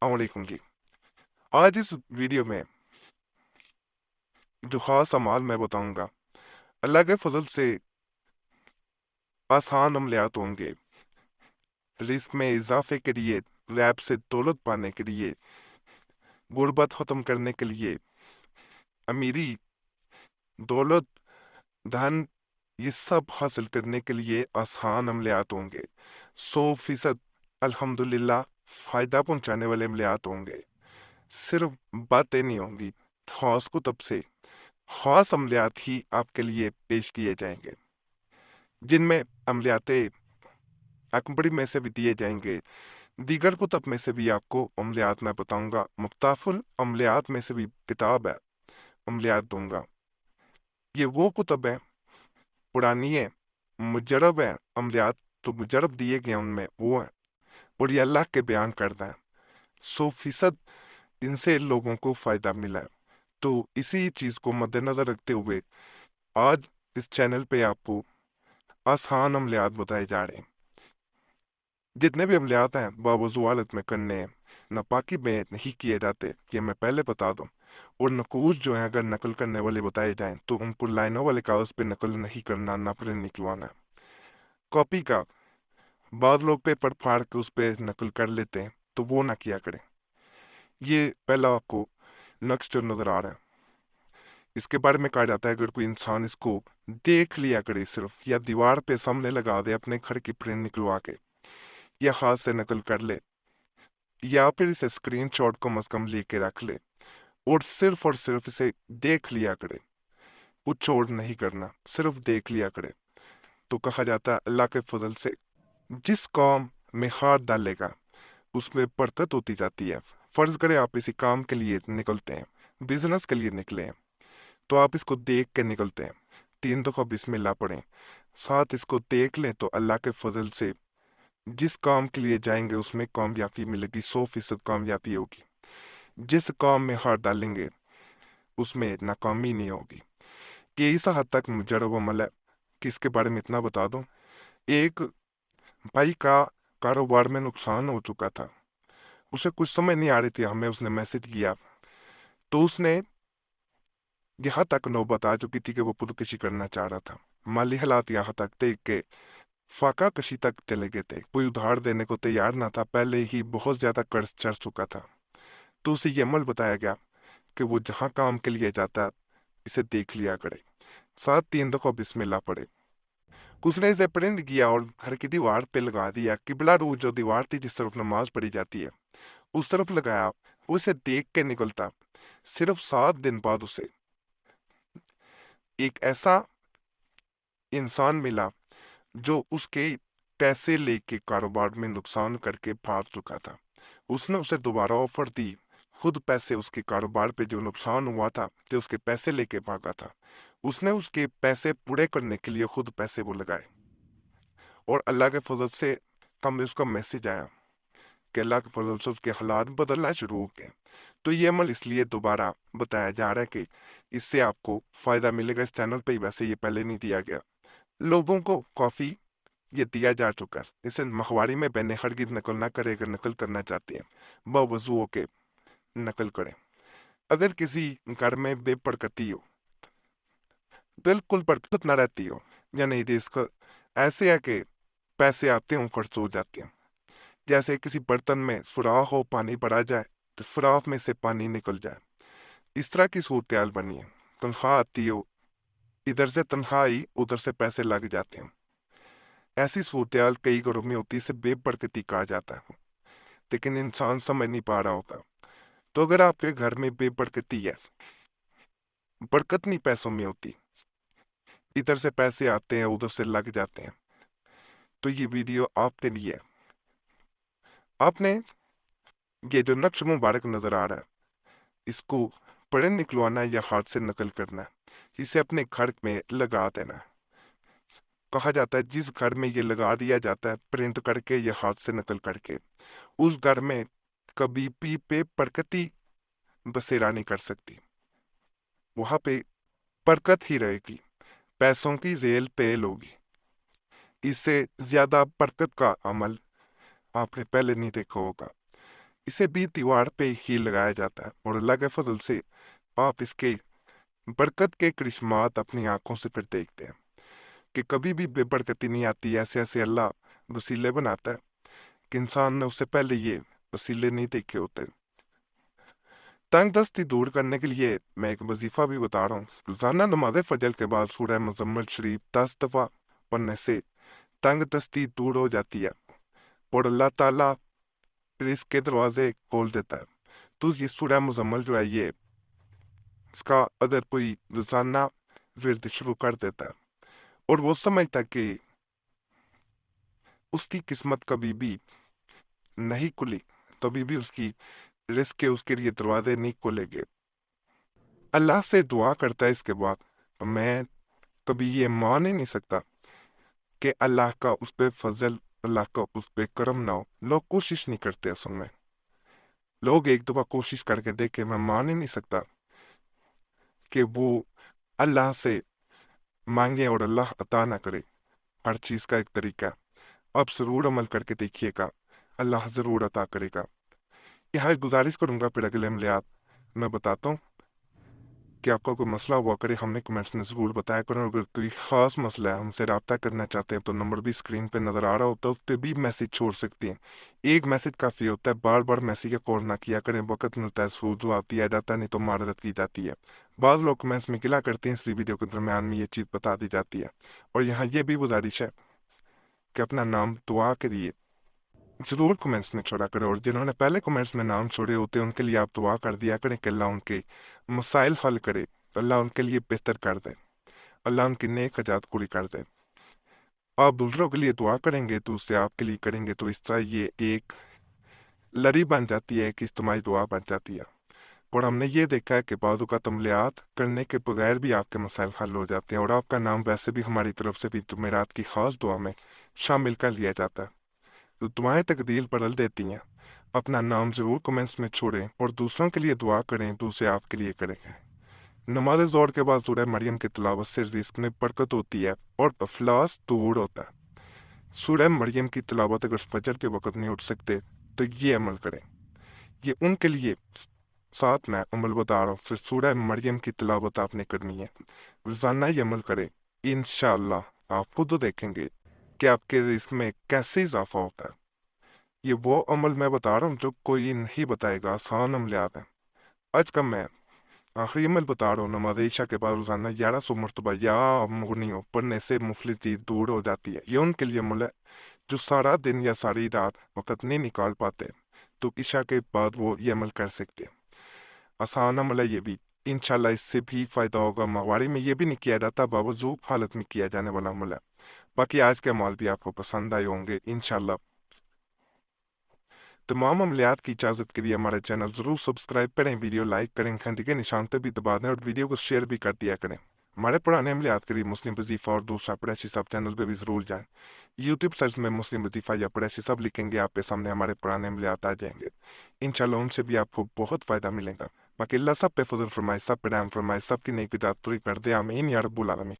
अलैकुम जी। आज इस वीडियो में जो ख़ास अमाल मैं बताऊंगा, अल्लाह के फजल से आसान अमलियात होंगे। रिस्क में इजाफे के लिए, रैब से दौलत पाने के लिए, गुर्बत ख़त्म करने के लिए, अमीरी, दौलत, धन, ये सब हासिल करने के लिए आसान अमलियात होंगे। 100% अल्हम्दुलिल्लाह फ़ायदा पहुंचाने वाले अमलियात होंगे। सिर्फ बातें नहीं होंगी, ख़ास कुतब से ख़ास अमलियात ही आपके लिए पेश किए जाएंगे, जिनमें अमलियाते अकबरी में से भी दिए जाएंगे। दीगर कुतब में से भी आपको अमलियात मैं बताऊंगा। मुख्ताफुल अमलियात में से भी किताब है, अमलियात दूंगा। ये वो कुतब है, पुरानी है, मुजरब है। अमलियात तो मुजरब दिए गए उनमें वो है, और ये अल्लाह के बयान करता है। 100% इनसे लोगों को फायदा मिला है। तो इसी चीज को मद्देनजर रखते हुए आज इस चैनल पे आपको आसान अमलियात बताए जा रहे हैं। जितने भी अमलियात हैं बावजू हालत में करने हैं, नापाकी में नहीं किए जाते, ये मैं पहले बता दूं। और नकूज जो है अगर नकल करने वाले बताए जाएं तो उनको लाइनों वाले कागज पे नकल नहीं करना, ना प्रिंट निकलवाना। कॉपी का बाद लोग पेपर फाड़ के उस पे नकल कर लेते हैं, तो वो ना किया करें। ये पहला आपको नक्श जो नजर आ रहा है, इसके बारे में कहा जाता है अगर कोई इंसान इसको देख लिया करे सिर्फ, या दीवार पे सामने लगा दे अपने घर की प्रिंट निकलवा के, या हाथ से नकल कर ले, या फिर इसे स्क्रीनशॉट कम से कम लेके रख ले, और सिर्फ इसे देख लिया करे, कुछ और नहीं करना, सिर्फ देख लिया करे, तो कहा जाता है अल्लाह के फजल से जिस काम में हाथ डालेगा उसमें बरकत होती जाती है। फर्ज करें आप इसी काम के लिए निकलते हैं, बिजनेस के लिए निकले हैं, तो आप इसको देख के निकलते हैं। 3 दफा बिस्मिल्लाह पढ़ें, साथ इसको देख लें, तो अल्लाह के फजल से जिस काम के लिए जाएंगे उसमें कामयाबी मिलेगी, 100% कामयाबी होगी। जिस काम में हाथ डालेंगे उसमें नाकामी नहीं होगी। ये इस हद तक मुजरब अमल है कि इसके बारे में इतना बता दूं, एक भाई का कारोबार में नुकसान हो चुका था, उसे कुछ समझ नहीं आ रही थी, हमें उसने मैसेज किया, तो उसने यहाँ तक नौबत आ चुकी थी कि वो खुदकुशी करना चाह रहा था। माली हालात यहाँ तक थे कि फाका कशी तक चले गए थे, कोई उधार देने को तैयार ना था, पहले ही बहुत ज्यादा कर्ज चढ़ चुका था। तो उसे ये अमल बताया गया कि वो जहाँ काम के लिए जाता है इसे देख लिया करे, साथ 3 दफा बिस्मिल्लाह पढ़े। उसने इसे प्रिंट किया और घर की दीवार पे लगा दिया। किबला रू जो दीवार थी जिस तरफ नमाज पढ़ी जाती है उस तरफ लगाया। उसे देख के निकलता। सिर्फ 7 दिन बाद उसे एक ऐसा इंसान मिला जो उसके पैसे लेके कारोबार में नुकसान करके भाग चुका था। उसने उसे दोबारा ऑफर दी, खुद पैसे उसके कारोबार पे जो नुकसान हुआ था तो उसके पैसे लेके भागा था। उसने उसके पैसे पूरे करने के लिए खुद पैसे वो लगाए, और अल्लाह के फजल से कम उसका मैसेज आया कि अल्लाह के फजल से उसके हालात बदलना शुरू हो गए। तो ये अमल इसलिए दोबारा बताया जा रहा है कि इससे आपको फायदा मिलेगा। इस चैनल पे ही वैसे ये पहले नहीं दिया गया, लोगों को काफी ये दिया जा चुका है। इसे मखबारी में बैन हरगिज नकल ना करें, अगर नकल करना चाहते हैं बावजू के नकल करें। अगर किसी घर में बेबरकती हो, बिल्कुल बरकत ना रहती हो, यानी इसका ऐसे है कि पैसे आते हों खर्च हो जाते हैं, जैसे किसी बर्तन में सुराख हो, पानी भरा जाए तो सुराख में से पानी निकल जाए, इस तरह की सूरत बनी है। तनख्वाह आती हो, इधर से तनख्वाह आई उधर से पैसे लग जाते हैं, ऐसी सूरत कई घरों में होती है, इसे बेबरकती कहा जाता है। लेकिन इंसान समझ नहीं पा रहा होता। तो अगर आपके घर में बेबरकती है, बरकत नहीं पैसों में होती, इधर से पैसे आते हैं उधर से लग जाते हैं, तो ये वीडियो आपके लिए है। आपने ये जो नक्श मुबारक नजर आ रहा है, इसको पढ़े निकलवाना है या हाथ से नकल करना है, इसे अपने घर में लगा देना है। कहा जाता है जिस घर में ये लगा दिया जाता है प्रिंट करके या हाथ से नकल करके, उस घर में कभी भी बेबरकती बसेरा नहीं कर सकती। वहां पे बरकत ही रहेगी, पैसों की रेल पेल होगी। इससे ज्यादा बरकत का अमल आपने पहले नहीं देखा होगा। اسے بھی دیوار پہ ہی لگایا جاتا ہے، اور اللہ کے فضل سے آپ اس کے برکت کے کرشمات اپنی آنکھوں سے پھر دیکھتے ہیں کہ کبھی بھی بے برکتی نہیں آتی۔ ایسے ایسے اللہ وسیلے بناتا ہے کہ انسان نے اس سے پہلے یہ وسیلے نہیں دیکھے ہوتے۔ تنگ دستی دور کرنے کے لیے میں ایک وظیفہ بھی بتا رہا ہوں۔ روزانہ نماز فجر کے بعد سورہ مزمل شریف 10 دفعہ پڑھنے سے تنگ دستی دور ہو جاتی ہے، اور اللہ تعالیٰ پھر اس کے دروازے کھول دیتا ہے۔ تو یہ سورہ مزمل جو ہے، یہ اس کا اگر کوئی روزانہ ورد شروع کر دیتا ہے اور وہ سمجھتا ہے کہ اس کی قسمت کبھی بھی نہیں کھلی، کبھی بھی اس کی رزق کے اس کے لیے دروازے نہیں کھولے گے، اللہ سے دعا کرتا ہے اس کے بعد، تو میں کبھی یہ مان ہی نہیں سکتا کہ اللہ کا اس پہ فضل، اللہ کا اس پہ کرم نہ ہو۔ لوگ کوشش نہیں کرتے، اصل میں لوگ ایک دفعہ کوشش کر کے دیکھے، میں مان ہی نہیں سکتا کہ وہ اللہ سے مانگے اور اللہ عطا نہ کرے۔ ہر چیز کا ایک طریقہ ہے، آپ ضرور عمل کر کے دیکھیے گا، اللہ ضرور عطا کرے گا۔ یہ گزارش کروں گا، پھر اگلے عملیات میں بتاتا ہوں کہ آپ کا کوئی مسئلہ ہوا کرے، ہم نے کمنٹس میں ضرور بتایا کریں۔ اگر کوئی خاص مسئلہ ہے، ہم سے رابطہ کرنا چاہتے ہیں، تو نمبر بھی اسکرین پہ نظر آ رہا ہوتا ہے، اس پہ بھی میسج چھوڑ سکتے ہیں۔ ایک میسج کافی ہوتا ہے، بار بار میسج کا کال نہ کیا کریں، وقت ملتا ہے سوزو آتی ہے جاتا ہے، نہیں تو معذرت کی جاتی ہے۔ بعض لوگ کمنٹس میں گلا کرتے ہیں، اس لیے ویڈیو کے درمیان میں یہ چیز بتا دی جاتی ہے۔ اور یہاں یہ بھی گزارش ہے کہ اپنا نام دعا کے لیے ضرور کمنٹس میں چھوڑا کریں، اور جنہوں نے پہلے کمنٹس میں نام چھوڑے ہوتے ہیں ان کے لیے آپ دعا کر دیا کریں کہ اللہ ان کے مسائل حل کرے، اللہ ان کے لیے بہتر کر دے، اللہ ان کی نیک حاجات پوری کر دے۔ آپ دوسروں کے لیے دعا کریں گے تو اس سے آپ کے لیے کریں گے، تو اس طرح یہ ایک لڑی بن جاتی ہے، ایک اجتماعی دعا بن جاتی ہے۔ اور ہم نے یہ دیکھا ہے کہ بعض اوقات عملیات کرنے کے بغیر بھی آپ کے مسائل حل ہو جاتے ہیں، اور آپ کا نام ویسے بھی ہماری طرف سے بھی جمعرات کی خاص دعا میں شامل کر لیا جاتا ہے۔ تو دعائیں تقدیر بدل دیتی ہیں۔ اپنا نام ضرور کمنٹس میں چھوڑیں اور دوسروں کے لیے دعا کریں تو اسے آپ کے لیے کریں گے۔ نماز ظہر کے بعد سورہ مریم کی تلاوت سے رزق میں برکت ہوتی ہے اور افلاس دور ہوتا ہے۔ سورہ مریم کی تلاوت اگر فجر کے وقت نہیں اٹھ سکتے تو یہ عمل کریں، یہ ان کے لیے ساتھ میں عمل بتا رہا ہوں۔ پھر سورہ مریم کی تلاوت آپ نے کرنی ہے، روزانہ یہ عمل کریں، انشاءاللہ آپ خود دیکھیں گے کہ آپ کے رزق میں کیسے اضافہ ہوتا ہے۔ یہ وہ عمل میں بتا رہا ہوں جو کوئی نہیں بتائے گا، آسان عملیات ہیں۔ آج کا میں آخری عمل بتا رہا ہوں، نماز عشاء کے بعد روزانہ 1100 مرتبہ یا مغنیوں پڑھنے سے مفلس چیز دور ہو جاتی ہے۔ یہ ان کے لیے عمل ہے جو سارا دن یا ساری رات وقت نہیں نکال پاتے، تو عشاء کے بعد وہ یہ عمل کر سکتے ہیں۔ آسان عمل ہے یہ بھی، انشاءاللہ اس سے بھی فائدہ ہوگا۔ ماہواری میں یہ بھی نہیں کیا جاتا، باوضو حالت میں کیا جانے والا عمل ہے۔ باقی آج کے عمل بھی آپ کو پسند آئے ہوں گے انشاءاللہ۔ تمام عملیات کی اجازت کے لیے ہمارے چینل ضرور سبسکرائب کریں، ویڈیو لائک کریں، گھنٹی کے نشان پہ بھی دبا دیں، اور ویڈیو کو شیئر بھی کر دیا کریں۔ ہمارے پرانے عملیات کے لیے مسلم وظیفہ اور دوسرا پریشی سب چینل پہ بھی ضرور جائیں۔ یوٹیوب سرچ میں مسلم وظیفہ یا پریشی سب لکھیں گے، آپ کے سامنے ہمارے پرانے عملیات آ جائیں گے۔ انشاءاللہ ان سے بھی آپ کو بہت فائدہ ملے گا۔ باقی اللہ سب پہ فضل فرمائے، سب پہ رحم فرمائے، سب کی نیک بدعات پوری کر دے، آمین یا رب العالمین۔